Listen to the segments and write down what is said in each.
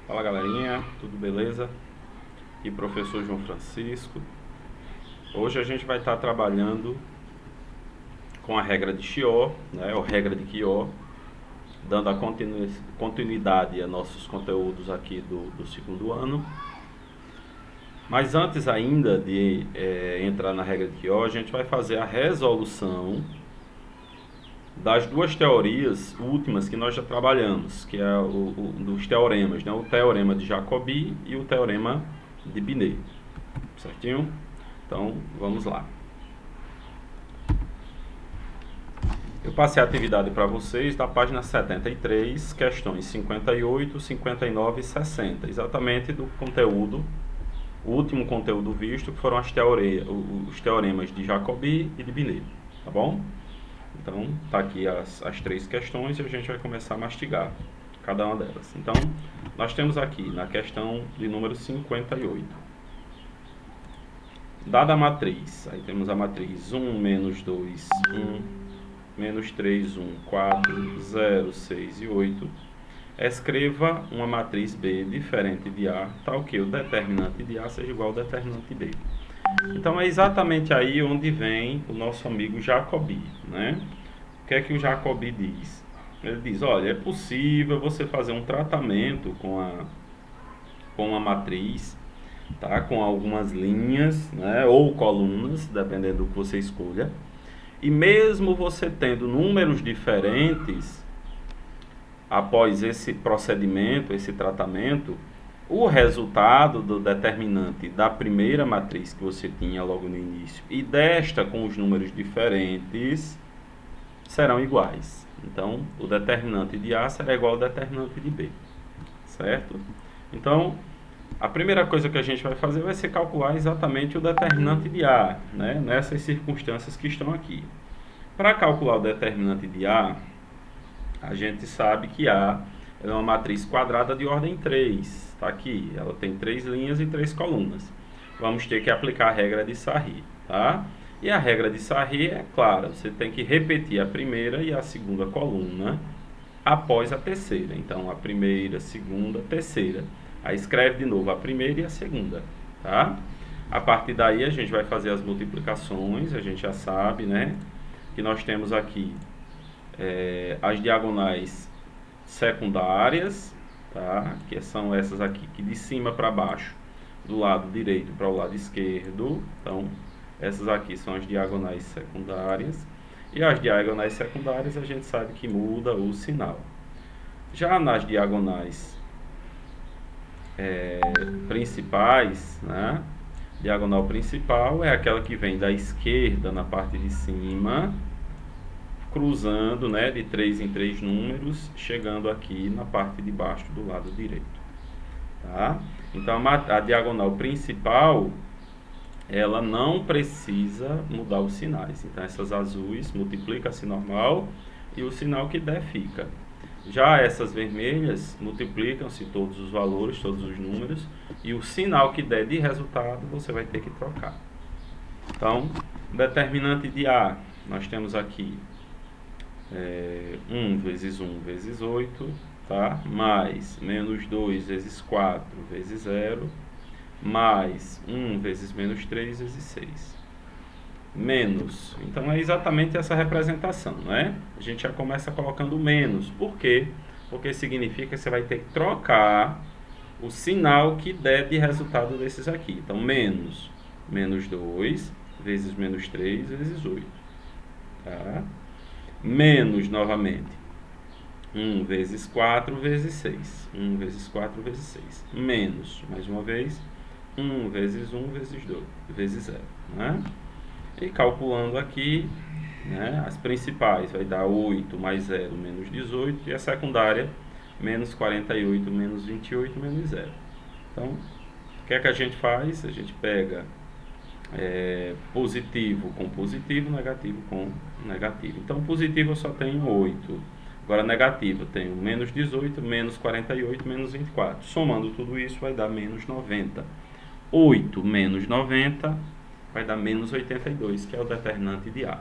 Fala galerinha, tudo beleza? Aqui professor João Francisco. Hoje a gente vai estar trabalhando com a regra de Chió, né, ou regra de Chió, dando a continuidade a nossos conteúdos aqui do segundo ano. Mas antes ainda de entrar na regra de Chió, a gente vai fazer a resolução das duas teorias últimas que nós já trabalhamos, que é dos teoremas, né? O teorema de Jacobi e o teorema de Binet, certinho? Então, vamos lá. Eu passei a atividade para vocês da página 73, questões 58, 59 e 60, exatamente do conteúdo, o último conteúdo visto, que foram os teoremas de Jacobi e de Binet, tá bom? Então, tá aqui as três questões e a gente vai começar a mastigar cada uma delas. Então, nós temos aqui na questão de número 58. Dada a matriz, aí temos a matriz 1, menos 2, 1, menos 3, 1, 4, 0, 6 e 8. Escreva uma matriz B diferente de A, tal que o determinante de A seja igual ao determinante B. Então é exatamente aí onde vem o nosso amigo Jacobi, né? O que é que o Jacobi diz? Ele diz, olha, é possível você fazer um tratamento com a matriz, tá? Com algumas linhas, né? Ou colunas, dependendo do que você escolha. E mesmo você tendo números diferentes, após esse procedimento, esse tratamento, o resultado do determinante da primeira matriz que você tinha logo no início e desta com os números diferentes serão iguais. Então, o determinante de A será igual ao determinante de B, certo? Então, a primeira coisa que a gente vai fazer vai ser calcular exatamente o determinante de A, né? Nessas circunstâncias que estão aqui. Para calcular o determinante de A, a gente sabe que A é uma matriz quadrada de ordem 3. Está aqui, ela tem 3 linhas e 3 colunas. Vamos ter que aplicar a regra de Sarri, tá? E a regra de Sarri é clara, você tem que repetir a primeira e a segunda coluna após a terceira. Então, a primeira, segunda, terceira. Aí escreve de novo a primeira e a segunda, tá? A partir daí a gente vai fazer as multiplicações, a gente já sabe, né? Que nós temos aqui as diagonais secundárias, tá? Que são essas aqui, que de cima para baixo, do lado direito para o lado esquerdo. Então, essas aqui são as diagonais secundárias. E as diagonais secundárias a gente sabe que muda o sinal. Já nas diagonais principais, né? Diagonal principal é aquela que vem da esquerda na parte de cima, cruzando, né, de 3 em 3 números, chegando aqui na parte de baixo do lado direito, tá? Então a diagonal principal, ela não precisa mudar os sinais. Então essas azuis multiplica-se normal e o sinal que der fica. Já essas vermelhas multiplicam-se todos os valores, todos os números, e o sinal que der de resultado você vai ter que trocar. Então, determinante de A, nós temos aqui 1 vezes 1 vezes 8, tá? Mais menos 2 vezes 4 vezes 0, mais 1 vezes menos 3 vezes 6. Menos. Então é exatamente essa representação, né? A gente já começa colocando menos. Por quê? Porque significa que você vai ter que trocar o sinal que der de resultado desses aqui. Então, menos 2 vezes menos 3 vezes 8. Tá? Menos, novamente, 1 vezes 4 vezes 6. 1 vezes 4 vezes 6. Menos, mais uma vez, 1 vezes 1 vezes 2, vezes 0. Né? E calculando aqui, né, as principais, vai dar 8 mais 0, menos 18. E a secundária, menos 48, menos 28, menos 0. Então, o que é que a gente faz? A gente pega positivo com positivo, negativo com negativo. Então, positivo eu só tenho 8. Agora, negativo eu tenho menos 18, menos 48, menos 24. Somando tudo isso, vai dar menos 90. 8 menos 90 vai dar menos 82, que é o determinante de A.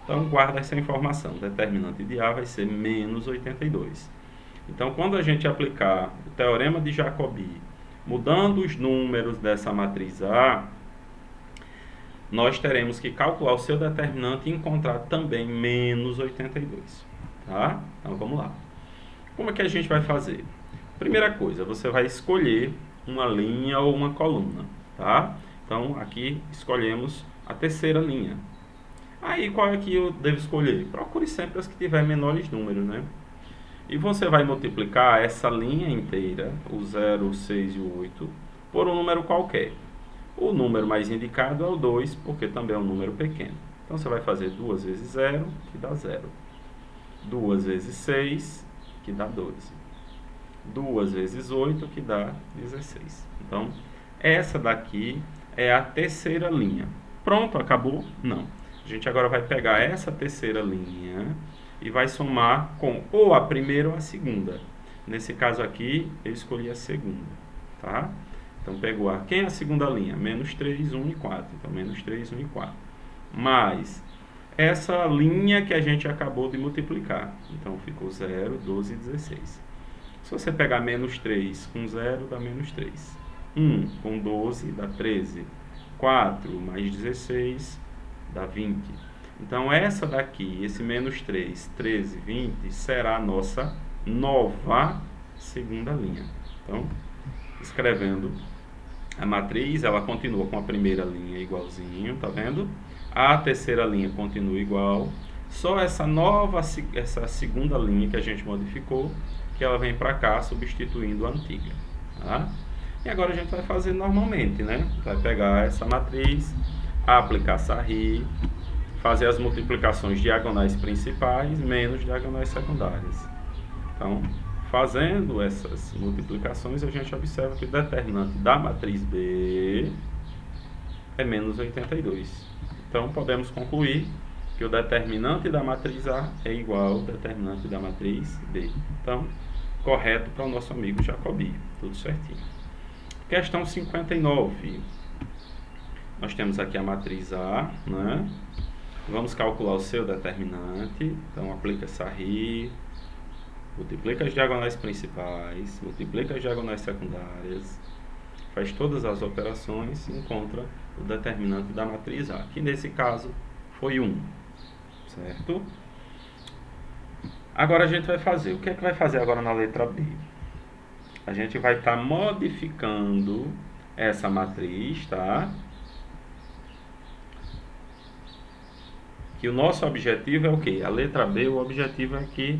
Então, guarda essa informação. O determinante de A vai ser menos 82. Então, quando a gente aplicar o teorema de Jacobi, mudando os números dessa matriz A, nós teremos que calcular o seu determinante e encontrar também menos 82. Tá? Então, vamos lá. Como é que a gente vai fazer? Primeira coisa, você vai escolher uma linha ou uma coluna. Tá? Então, aqui escolhemos a terceira linha. Aí, qual é que eu devo escolher? Procure sempre as que tiverem menores números, né? E você vai multiplicar essa linha inteira, o 0, o 6 e o 8, por um número qualquer. O número mais indicado é o 2, porque também é um número pequeno. Então, você vai fazer 2 vezes 0, que dá 0. 2 vezes 6, que dá 12. 2 vezes 8, que dá 16. Então, essa daqui é a terceira linha. Pronto, acabou? Não. A gente agora vai pegar essa terceira linha e vai somar com ou a primeira ou a segunda. Nesse caso aqui, eu escolhi a segunda, tá? Então, pegou a... Quem é a segunda linha? Menos 3, 1 e 4. Então, menos 3, 1 e 4. Mais essa linha que a gente acabou de multiplicar. Então, ficou 0, 12 e 16. Se você pegar menos 3 com 0, dá menos 3. 1 com 12 dá 13. 4 mais 16 dá 20. Então, essa daqui, esse menos 3, 13, 20, será a nossa nova segunda linha. Então, escrevendo a matriz, ela continua com a primeira linha igualzinho, tá vendo? A terceira linha continua igual. Só essa segunda linha que a gente modificou, que ela vem para cá substituindo a antiga, tá? E agora a gente vai fazer normalmente, né? Vai pegar essa matriz, aplicar Sarri, fazer as multiplicações diagonais principais menos diagonais secundárias. Então, fazendo essas multiplicações, a gente observa que o determinante da matriz B é menos 82. Então, podemos concluir que o determinante da matriz A é igual ao determinante da matriz B. Então, correto para o nosso amigo Jacobi. Tudo certinho. Questão 59. Nós temos aqui a matriz A, né? Vamos calcular o seu determinante. Então, aplica Sarri, multiplica as diagonais principais, multiplica as diagonais secundárias, faz todas as operações e encontra o determinante da matriz A, que nesse caso foi 1, certo? Agora a gente vai fazer, o que é que vai fazer agora na letra B? A gente vai estar modificando essa matriz, tá? Que o nosso objetivo é o quê? A letra B, o objetivo é que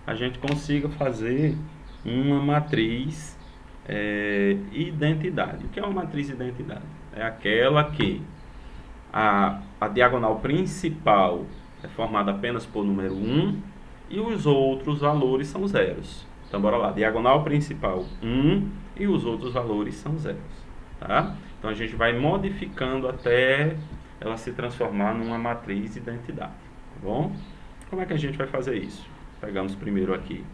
a gente consiga fazer uma matriz identidade. O que é uma matriz identidade? É aquela que a diagonal principal é formada apenas por número 1 e os outros valores são zeros. Então, bora lá. Diagonal principal 1 e os outros valores são zeros. Tá? Então, a gente vai modificando até ela se transformar numa matriz identidade. Tá bom? Como é que a gente vai fazer isso? Pegamos primeiro aqui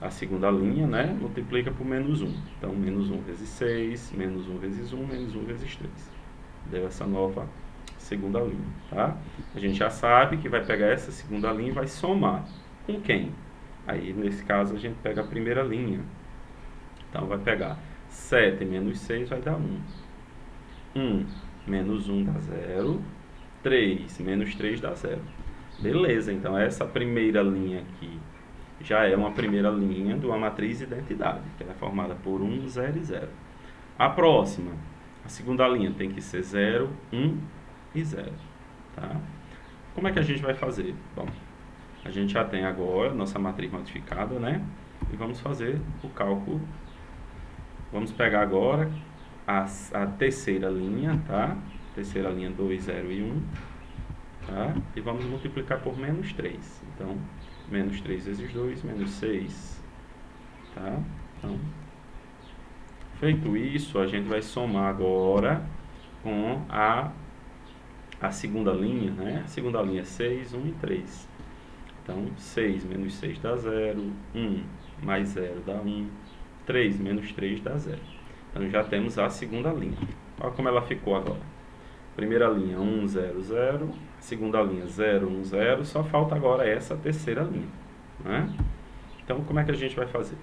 a segunda linha, né? Multiplica por menos 1. Então, menos 1 vezes 6, menos 1 vezes 1, menos 1 vezes 3. Deu essa nova segunda linha, tá? A gente já sabe que vai pegar essa segunda linha e vai somar. Com quem? Aí, nesse caso, a gente pega a primeira linha. Então, vai pegar 7 menos 6 vai dar 1. 1 menos 1 dá 0. 3 menos 3 dá 0. Beleza, então essa primeira linha aqui já é uma primeira linha de uma matriz identidade, que ela é formada por 1, 0 e 0. A próxima, a segunda linha tem que ser 0, 1 e 0. Tá? Como é que a gente vai fazer? Bom, a gente já tem agora nossa matriz modificada, né? E vamos fazer o cálculo. Vamos pegar agora a terceira linha, tá? Terceira linha 2, 0 e 1. Tá? E vamos multiplicar por menos 3. Então, menos 3 vezes 2, menos 6. Tá? Então, feito isso, a gente vai somar agora com a segunda linha, né? A segunda linha é 6, 1 e 3. Então, 6 menos 6 dá 0, 1 mais 0 dá 1, 3 menos 3 dá 0. Então, já temos a segunda linha. Olha como ela ficou agora. Primeira linha 1, 0, 0. Segunda linha 0, 1, 0. Só falta agora essa terceira linha, né? Então, como é que a gente vai fazer?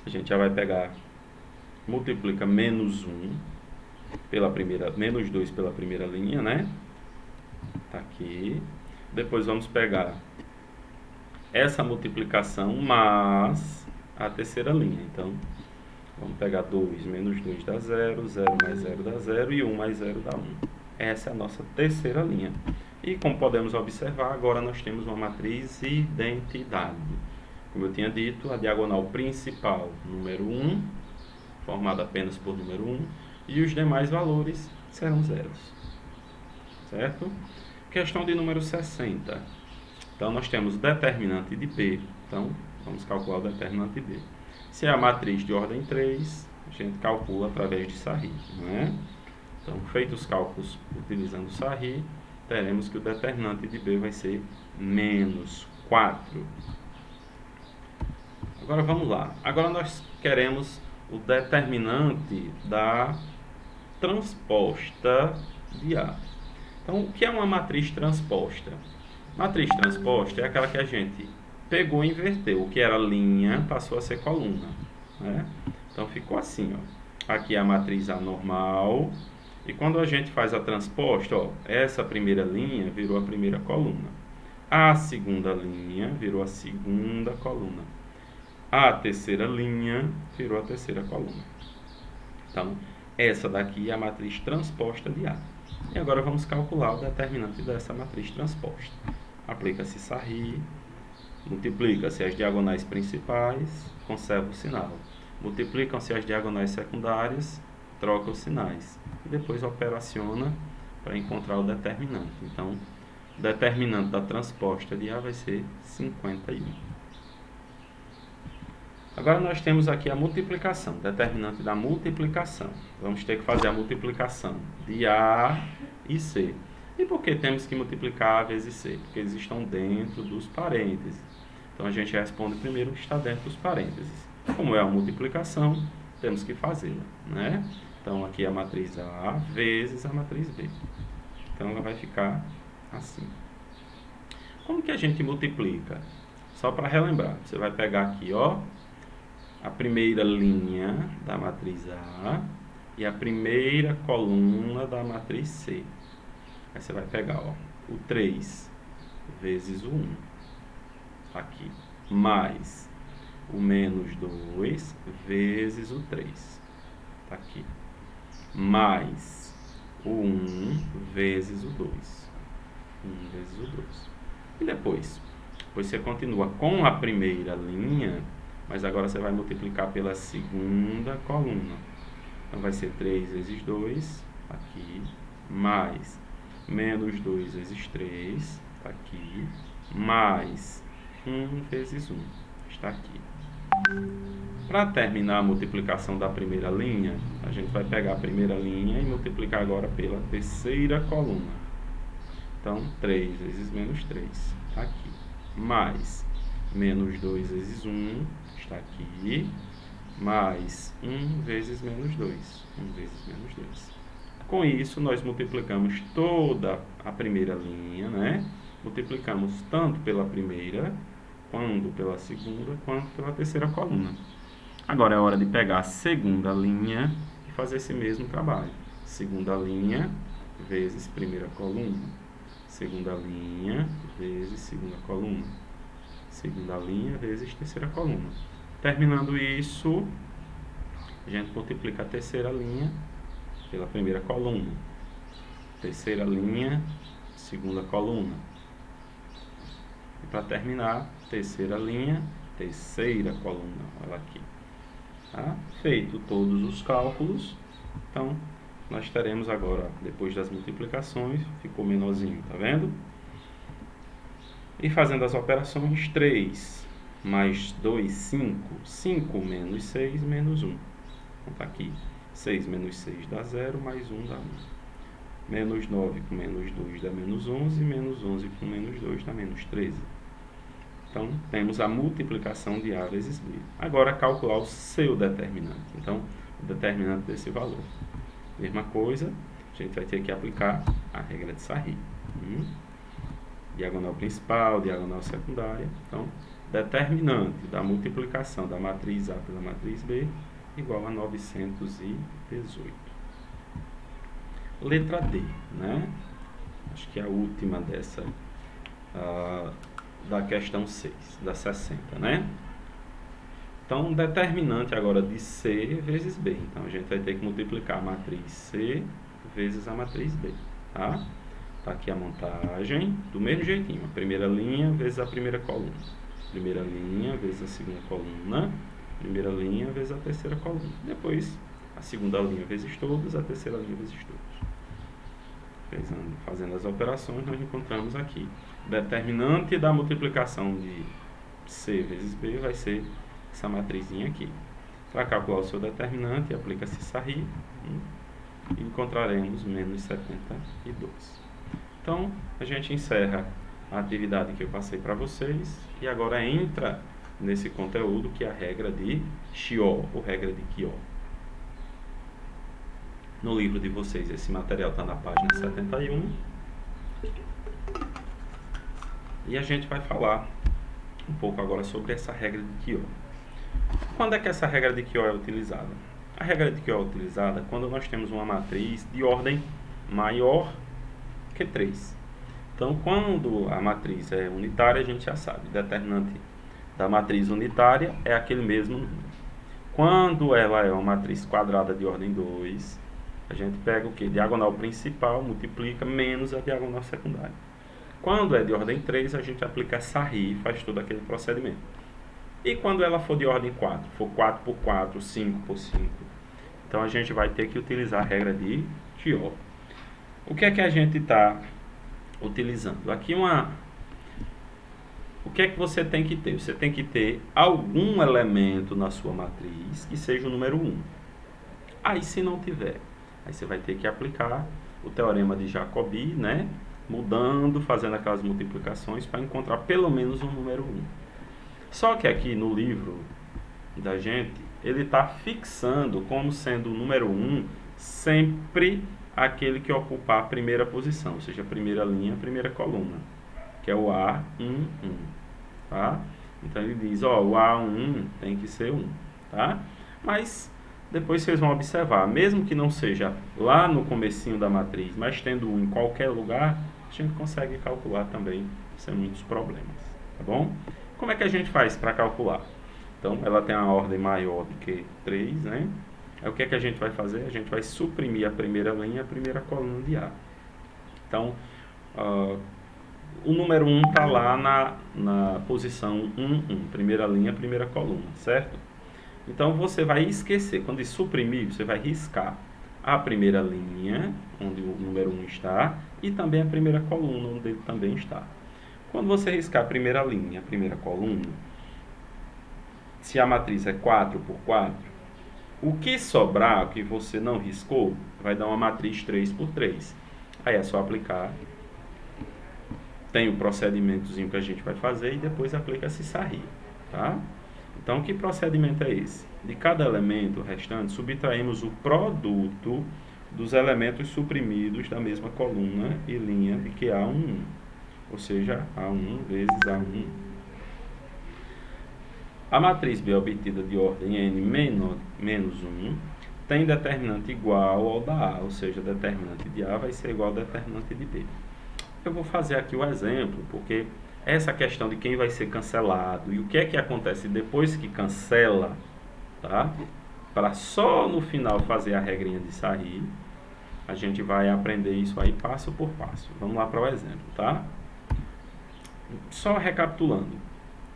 A gente já vai pegar, multiplica menos 1 pela primeira, menos 2 pela primeira linha, né? Tá aqui. Depois vamos pegar essa multiplicação mais a terceira linha. Então, vamos pegar 2 menos 2 dá 0, 0 mais 0 dá 0 e 1 mais 0 dá 1. Essa é a nossa terceira linha. E como podemos observar, agora nós temos uma matriz identidade. Como eu tinha dito, a diagonal principal, número 1, formada apenas por número 1, e os demais valores serão zeros. Certo? Questão de número 60. Então, nós temos o determinante de B. Então, vamos calcular o determinante de B. Se é a matriz de ordem 3, a gente calcula através de Sarri, não é? Então, feitos os cálculos utilizando Sarri, teremos que o determinante de B vai ser menos 4. Agora, vamos lá. Agora, nós queremos o determinante da transposta de A. Então, o que é uma matriz transposta? Matriz transposta é aquela que a gente pegou e inverteu. O que era linha passou a ser coluna, né? Então, ficou assim, ó. Aqui é a matriz A normal. E quando a gente faz a transposta, ó, essa primeira linha virou a primeira coluna. A segunda linha virou a segunda coluna. A terceira linha virou a terceira coluna. Então, essa daqui é a matriz transposta de A. E agora vamos calcular o determinante dessa matriz transposta. Aplica-se Sarri, multiplica-se as diagonais principais, conserva o sinal. Multiplicam-se as diagonais secundárias, troca os sinais. E depois operaciona para encontrar o determinante. Então, o determinante da transposta de A vai ser 51. Agora nós temos aqui a multiplicação, determinante da multiplicação. Vamos ter que fazer a multiplicação de A e C. E por que temos que multiplicar A vezes C? Porque eles estão dentro dos parênteses. Então a gente responde primeiro o que está dentro dos parênteses. Como é a multiplicação, temos que fazê-la, né? Então aqui é a matriz A vezes a matriz B. Então ela vai ficar assim. Como que a gente multiplica? Só para relembrar, você vai pegar aqui, ó, a primeira linha da matriz A e a primeira coluna da matriz C. Aí você vai pegar, ó, o 3 vezes o 1, aqui, mais o menos 2 vezes o 3, tá aqui, mais o 1 vezes o 2, 1 vezes o 2. E depois você continua com a primeira linha, mas agora você vai multiplicar pela segunda coluna. Então vai ser 3 vezes 2, aqui, mais menos 2 vezes 3, está aqui, mais 1 vezes 1, está aqui. Para terminar a multiplicação da primeira linha, a gente vai pegar a primeira linha e multiplicar agora pela terceira coluna. Então, 3 vezes menos 3, está aqui, mais menos 2 vezes 1, está aqui, mais 1 vezes menos 2, 1 vezes menos 2. Com isso, nós multiplicamos toda a primeira linha, né? Multiplicamos tanto pela primeira, quanto pela segunda, quanto pela terceira coluna. Agora é hora de pegar a segunda linha e fazer esse mesmo trabalho. Segunda linha vezes primeira coluna. Segunda linha vezes segunda coluna. Segunda linha vezes terceira coluna. Terminando isso, a gente multiplica a terceira linha pela primeira coluna. Terceira linha, segunda coluna. E para terminar, terceira linha, terceira coluna. Olha aqui. Tá? Feito todos os cálculos, então nós teremos agora, depois das multiplicações, ficou menorzinho, tá vendo? E fazendo as operações, 3 mais 2, 5. 5 menos 6, menos 1. Então tá aqui. 6 menos 6 dá 0, mais 1 dá 1. Menos 9 com menos 2 dá menos 11, menos 11 com menos 2 dá menos 13. Então, temos a multiplicação de A vezes B. Agora, calcular o seu determinante. Então, o determinante desse valor. Mesma coisa, a gente vai ter que aplicar a regra de Sarri. Diagonal principal, diagonal secundária. Então, determinante da multiplicação da matriz A pela matriz B igual a 918. Letra D, né? Acho que é a última dessa, da questão 6, da 60, né? Então, determinante agora de C vezes B. Então, a gente vai ter que multiplicar a matriz C vezes a matriz B, tá? Tá aqui a montagem, do mesmo jeitinho. A primeira linha vezes a primeira coluna. Primeira linha vezes a segunda coluna. Primeira linha vezes a terceira coluna. Depois, a segunda linha vezes todos, a terceira linha vezes todos. Fazendo as operações, nós encontramos aqui. Determinante da multiplicação de C vezes B vai ser essa matrizinha aqui. Para calcular o seu determinante, aplica-se Sarri e encontraremos menos 72. Então, a gente encerra a atividade que eu passei para vocês e agora entra nesse conteúdo que é a regra de Chió, ou regra de Chió. No livro de vocês, esse material está na página 71. E a gente vai falar um pouco agora sobre essa regra de Chió. Quando é que essa regra de Chió é utilizada? A regra de Chió é utilizada quando nós temos uma matriz de ordem maior que 3. Então, quando a matriz é unitária, a gente já sabe, o determinante da matriz unitária é aquele mesmo número. Quando ela é uma matriz quadrada de ordem 2, a gente pega o que? Diagonal principal, multiplica, menos a diagonal secundária. Quando é de ordem 3, a gente aplica Sarri e faz todo aquele procedimento. E quando ela for de ordem 4, for 4 por 4, 5 por 5, então a gente vai ter que utilizar a regra de Chió. O que é que a gente está utilizando? Aqui o que é que você tem que ter? Você tem que ter algum elemento na sua matriz que seja o número 1. Aí, se não tiver, aí você vai ter que aplicar o teorema de Jacobi, né? Mudando, fazendo aquelas multiplicações para encontrar pelo menos um número 1. Só que aqui no livro da gente, ele está fixando como sendo o número 1 sempre aquele que ocupar a primeira posição, ou seja, a primeira linha, a primeira coluna, que é o A11, tá? Então ele diz, ó, o A11 tem que ser 1, tá? Mas depois vocês vão observar, mesmo que não seja lá no comecinho da matriz, mas tendo 1 em qualquer lugar, a gente consegue calcular também sem muitos problemas, tá bom? Como é que a gente faz para calcular? Então, ela tem uma ordem maior do que 3, né? Aí o que é que a gente vai fazer? A gente vai suprimir a primeira linha e a primeira coluna de A. Então, o número 1 está lá na posição 1, 1, primeira linha, primeira coluna, certo? Então, você vai esquecer, quando suprimir, você vai riscar a primeira linha, onde o número 1 está, e também a primeira coluna, onde ele também está. Quando você riscar a primeira linha, a primeira coluna, se a matriz é 4 por 4, o que sobrar, o que você não riscou, vai dar uma matriz 3 por 3. Aí é só aplicar. Tem o procedimentozinho que a gente vai fazer e depois aplica-se Sarri, tá? Então, que procedimento é esse? De cada elemento restante, subtraímos o produto dos elementos suprimidos da mesma coluna e linha de que A1, ou seja, A1 vezes A1. A matriz B obtida de ordem n menos 1 tem determinante igual ao da A, ou seja, determinante de A vai ser igual ao determinante de B. Eu vou fazer aqui o exemplo, porque essa questão de quem vai ser cancelado e o que é que acontece depois que cancela, tá? Para só no final fazer a regrinha de Sarri, a gente vai aprender isso aí passo por passo. Vamos lá para o exemplo, tá? Só recapitulando.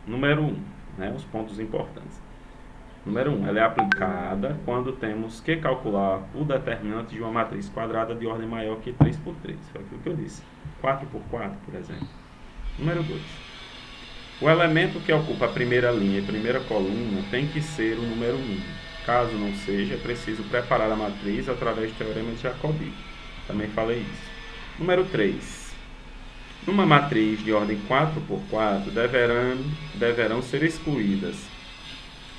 Número 1, né, os pontos importantes. Número 1, ela é aplicada quando temos que calcular o determinante de uma matriz quadrada de ordem maior que 3 por 3. Foi aquilo que eu disse. 4 por 4, por exemplo. Número 2. O elemento que ocupa a primeira linha e primeira coluna tem que ser o número 1. Caso não seja, é preciso preparar a matriz através do teorema de Jacobi. Também falei isso. Número 3. Numa matriz de ordem 4 por 4, deverão ser excluídas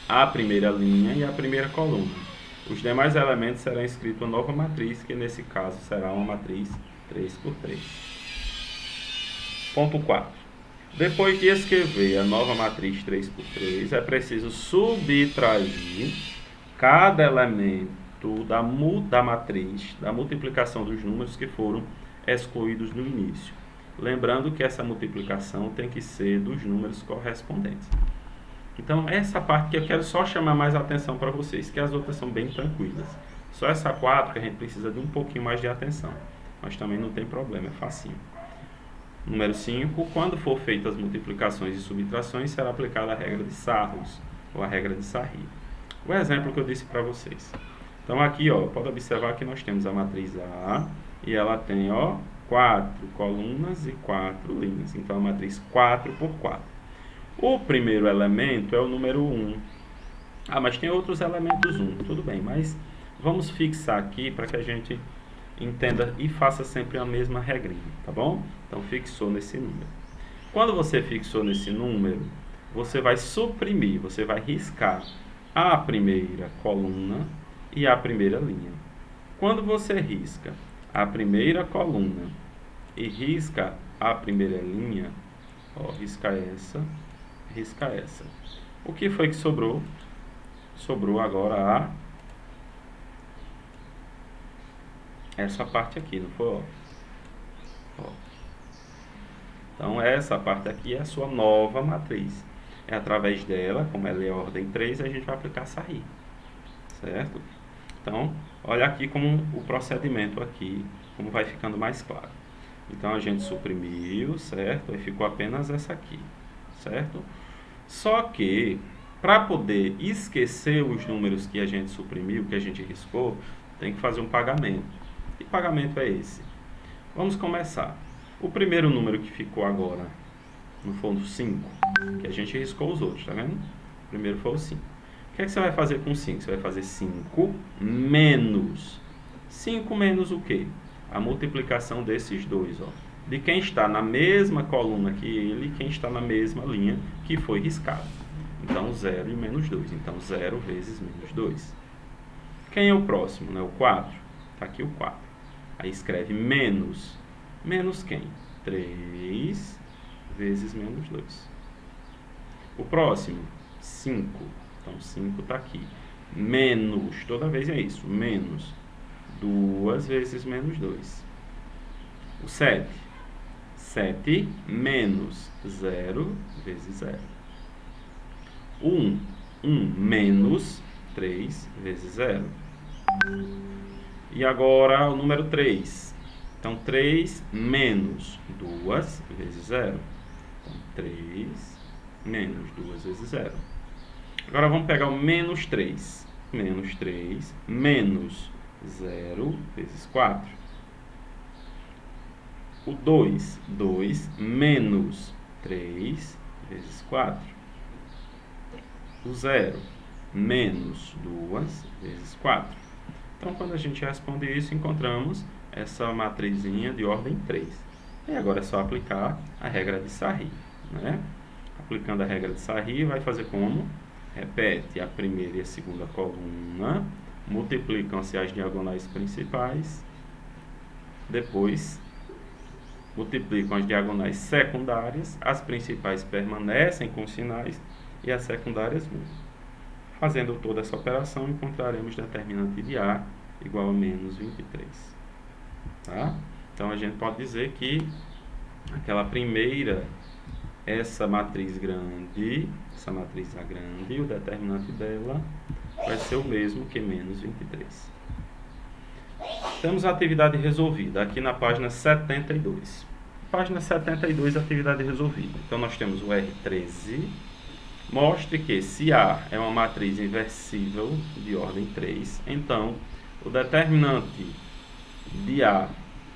a primeira linha e a primeira coluna. Os demais elementos serão escritos uma nova matriz, que nesse caso será uma matriz 3 por 3. Ponto 4. Depois de escrever a nova matriz 3 por 3, é preciso subtrair cada elemento da matriz, da multiplicação dos números que foram excluídos no início. Lembrando que essa multiplicação tem que ser dos números correspondentes. Então, essa parte que eu quero só chamar mais atenção para vocês, que as outras são bem tranquilas. Só essa 4 que a gente precisa de um pouquinho mais de atenção. Mas também não tem problema, é facinho. Número 5, quando for feitas as multiplicações e subtrações, será aplicada a regra de Sarros, ou a regra de Sarri. O exemplo que eu disse para vocês. Então aqui, ó, pode observar que nós temos a matriz A, e ela tem, ó, 4 colunas e 4 linhas. Então a matriz 4 por 4. O primeiro elemento é o número 1. Ah, mas tem outros elementos 1, tudo bem, mas vamos fixar aqui para que a gente entenda e faça sempre a mesma regrinha, tá bom? Então, fixou nesse número. Quando você fixou nesse número, você vai suprimir, você vai riscar a primeira coluna e a primeira linha. Quando você risca a primeira coluna e risca a primeira linha, ó, risca essa, o que foi que sobrou? Sobrou agora essa parte aqui, não foi? Ó. Então, essa parte aqui é a sua nova matriz. É através dela, como ela é ordem 3, a gente vai aplicar Sarri. Certo? Então, olha aqui como o procedimento aqui, como vai ficando mais claro. Então, a gente suprimiu, certo? E ficou apenas essa aqui, certo? Só que, para poder esquecer os números que a gente suprimiu, que a gente riscou, tem que fazer um pagamento. Que pagamento é esse? Vamos começar. O primeiro número que ficou agora, no fundo 5, que a gente riscou os outros, tá vendo? O primeiro foi o 5. O que é que você vai fazer com 5? Você vai fazer 5 menos. 5 menos o quê? A multiplicação desses dois, ó. De quem está na mesma coluna que ele e quem está na mesma linha que foi riscado. Então, 0 e menos 2. Então, 0 vezes menos 2. Quem é o próximo, né? O 4. Está aqui o 4. Aí escreve menos. Menos quem? 3 vezes menos 2. O próximo, 5. Então, 5 está aqui. Menos, toda vez é isso. Menos 2 vezes menos 2. O 7. 7 menos 0 vezes 0. O 1. 1 menos 3 vezes 0. E agora o número 3. Então, 3 menos 2 vezes 0. Então, 3 menos 2 vezes 0. Agora, vamos pegar o menos 3. Menos 3 menos 0 vezes 4. O 2. 2 menos 3 vezes 4. O 0 menos 2 vezes 4. Então, quando a gente responde isso, encontramos essa matrizinha de ordem 3. E agora é só aplicar a regra de Sarri, né? Aplicando a regra de Sarri, vai fazer como? Repete a primeira e a segunda coluna, multiplicam-se as diagonais principais, depois multiplicam as diagonais secundárias, as principais permanecem com sinais e as secundárias mudam. Fazendo toda essa operação, encontraremos determinante de A igual a menos 23. Tá? Então, a gente pode dizer que aquela primeira, essa matriz grande, essa matriz A grande, o determinante dela vai ser o mesmo que menos 23. Temos a atividade resolvida aqui na página 72. Página 72, atividade resolvida. Então, nós temos o R13. Mostre que se A é uma matriz inversível de ordem 3, então o determinante de A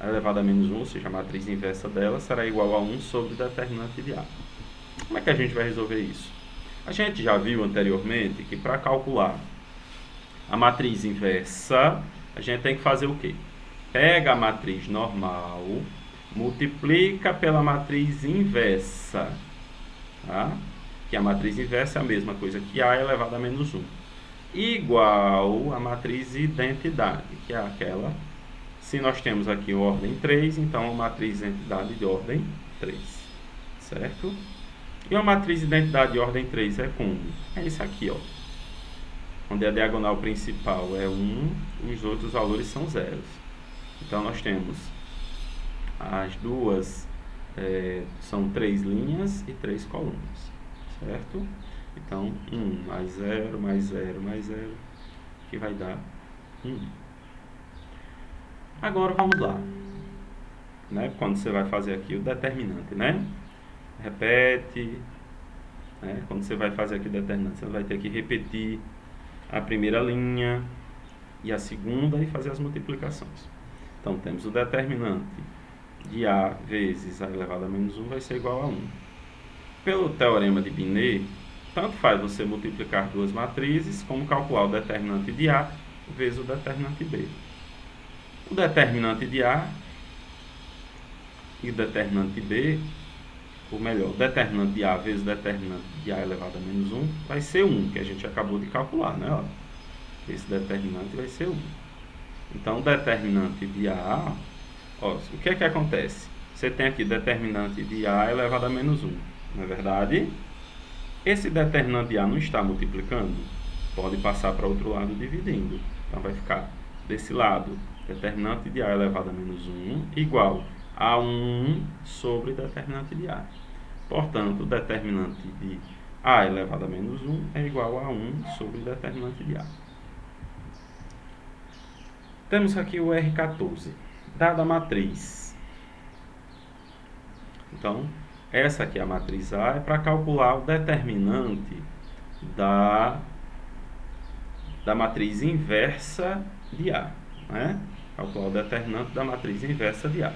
elevado a menos 1, ou seja, a matriz inversa dela, será igual a 1 sobre o determinante de A. Como é que a gente vai resolver isso? A gente já viu anteriormente que para calcular a matriz inversa, a gente tem que fazer o quê? Pega a matriz normal, multiplica pela matriz inversa, tá? Que a matriz inversa é a mesma coisa que A elevado a menos 1. Igual a matriz identidade, que é aquela, se nós temos aqui ordem 3, então a matriz identidade de ordem 3. certo? E uma matriz de identidade de ordem 3 é como? É isso aqui, ó. Onde a diagonal principal é 1, os outros valores são zeros. Então, nós temos as duas, são 3 linhas e 3 colunas, certo? Então, 1 mais 0, mais 0, mais 0, que vai dar 1. Agora, vamos lá. Né? Quando você vai fazer aqui o determinante, né? Repete, né? Quando você vai fazer aqui o determinante, você vai ter que repetir a primeira linha e a segunda e fazer as multiplicações. Então, temos o determinante de A vezes A elevado a menos 1 vai ser igual a 1. Pelo teorema de Binet, tanto faz você multiplicar duas matrizes, como calcular o determinante de A vezes o determinante B. O determinante de A e o determinante de B, ou melhor, o determinante de A vezes o determinante de A elevado a menos 1 vai ser 1, que a gente acabou de calcular, né? Esse determinante vai ser 1. Então, o determinante de A, ó, o que é que acontece? Você tem aqui determinante de A elevado a menos 1, não é verdade? Esse determinante de A não está multiplicando? Pode passar para o outro lado dividindo. Então, vai ficar desse lado, determinante de A elevado a menos 1 igual a 1 sobre determinante de A. Portanto, o determinante de A elevado a menos 1 é igual a 1 sobre determinante de A. Temos aqui o R14, dada a matriz. Então, essa aqui é a matriz A, é para calcular o determinante da matriz inversa de A, né? Calcular o determinante da matriz inversa de A.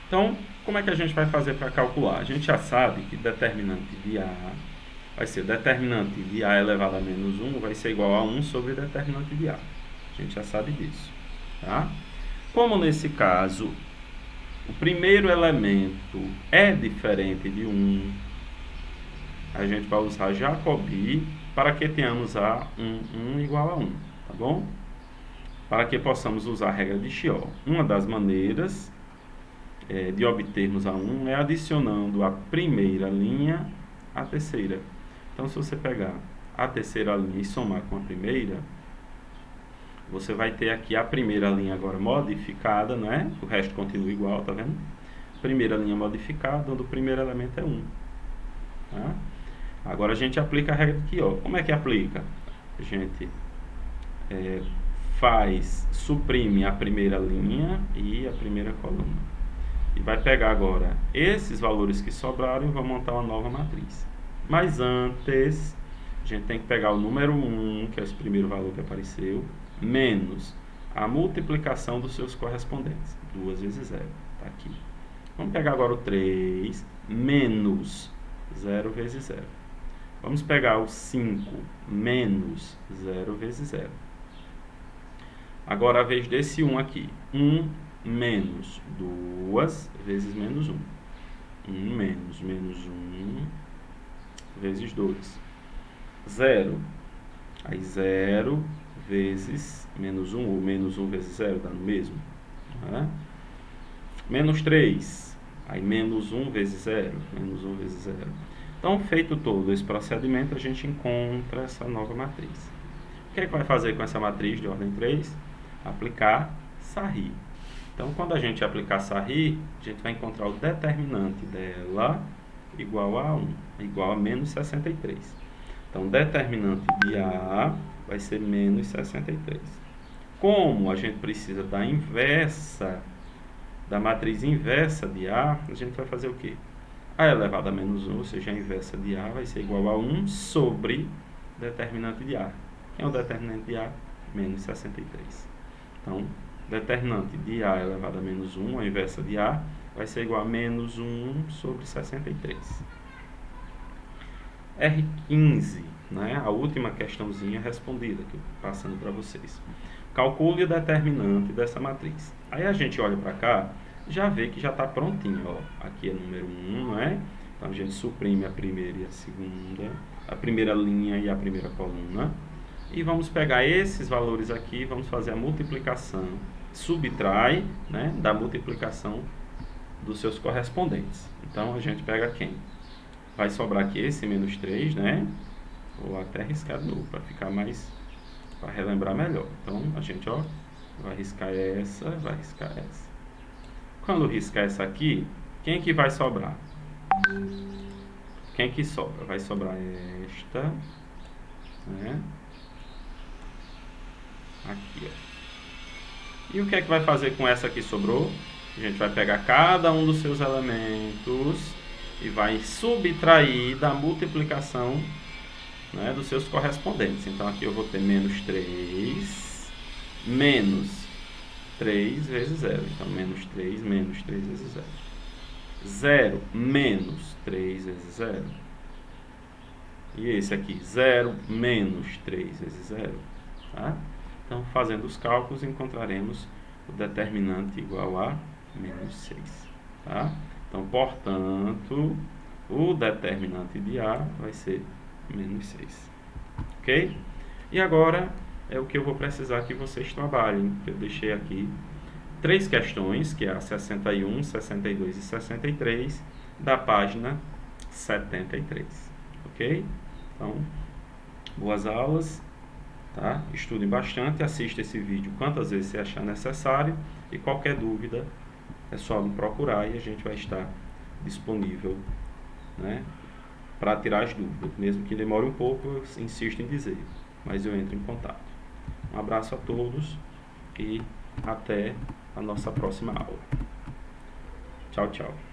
Então, como é que a gente vai fazer para calcular? A gente já sabe que determinante de A vai ser determinante de A elevado a menos 1 vai ser igual a 1 sobre determinante de A. A gente já sabe disso, tá? Como nesse caso, o primeiro elemento é diferente de 1, a gente vai usar Jacobi para que tenhamos A1 igual a 1, tá bom? Para que possamos usar a regra de Chiol. Uma das maneiras de obtermos A1 é adicionando a primeira linha à terceira. Então, se você pegar a terceira linha e somar com a primeira, você vai ter aqui a primeira linha agora modificada, né? O resto continua igual, tá vendo? Primeira linha modificada, onde o primeiro elemento é 1. Tá? Agora a gente aplica a regra aqui, ó. Como é que aplica? A gente suprime a primeira linha e a primeira coluna. E vai pegar agora esses valores que sobraram e vai montar uma nova matriz. Mas antes, a gente tem que pegar o número 1, que é esse primeiro valor que apareceu, menos a multiplicação dos seus correspondentes. 2 vezes 0. Está aqui. Vamos pegar agora o 3, menos 0 vezes 0. Vamos pegar o 5, menos 0 vezes 0. Agora a vez desse 1 aqui. 1 menos 2 vezes menos 1. 1 menos 1 vezes 2. 0. Aí 0 vezes menos 1, ou menos 1 vezes 0, dá no mesmo. Né? Menos 3. Aí menos 1 vezes 0. Menos 1 vezes 0. Então, feito todo esse procedimento, a gente encontra essa nova matriz. O que é que vai fazer com essa matriz de ordem 3? Aplicar Sarri. Então, quando a gente aplicar Sarri, a gente vai encontrar o determinante dela igual a 1, igual a menos 63. Então, o determinante de A vai ser menos 63. Como a gente precisa da inversa, da matriz inversa de A, a gente vai fazer o quê? A elevado a menos 1, ou seja, a inversa de A vai ser igual a 1 sobre determinante de A. Quem é o determinante de A? Menos 63. Então, determinante de A elevado a menos 1, a inversa de A, vai ser igual a menos 1 sobre 63. R15, né? A última questãozinha respondida, que eu estou passando para vocês. Calcule o determinante dessa matriz. Aí a gente olha para cá, já vê que já está prontinho. Ó. Aqui é número 1, não é? Então a gente suprime a primeira e a segunda, a primeira linha e a primeira coluna. E vamos pegar esses valores aqui e vamos fazer a multiplicação. Subtrai, né, da multiplicação dos seus correspondentes. Então, a gente pega quem? Vai sobrar aqui esse menos 3, né? Vou até riscar de novo, para ficar mais, para relembrar melhor. Então, a gente, ó, vai riscar essa, vai riscar essa. Quando riscar essa aqui, quem que vai sobrar? Quem que sobra? Vai sobrar esta, né? Aqui, ó. E o que é que vai fazer com essa que sobrou? A gente vai pegar cada um dos seus elementos e vai subtrair da multiplicação, né, dos seus correspondentes. Então, aqui eu vou ter menos 3, menos 3 vezes 0. Então, menos 3 vezes 0. 0 menos 3 vezes 0. E esse aqui, 0 menos 3 vezes 0. Tá? Então, fazendo os cálculos, encontraremos o determinante igual a menos 6. Tá? Então, portanto, o determinante de A vai ser menos 6. Ok? E agora é o que eu vou precisar que vocês trabalhem. Eu deixei aqui 3 questões, que é a 61, 62 e 63, da página 73. Ok? Então, boas aulas. Tá? Estudem bastante, assista esse vídeo quantas vezes você achar necessário e qualquer dúvida é só me procurar e a gente vai estar disponível, né, para tirar as dúvidas. Mesmo que demore um pouco, eu insisto em dizer, mas eu entro em contato. Um abraço a todos e até a nossa próxima aula. Tchau, tchau.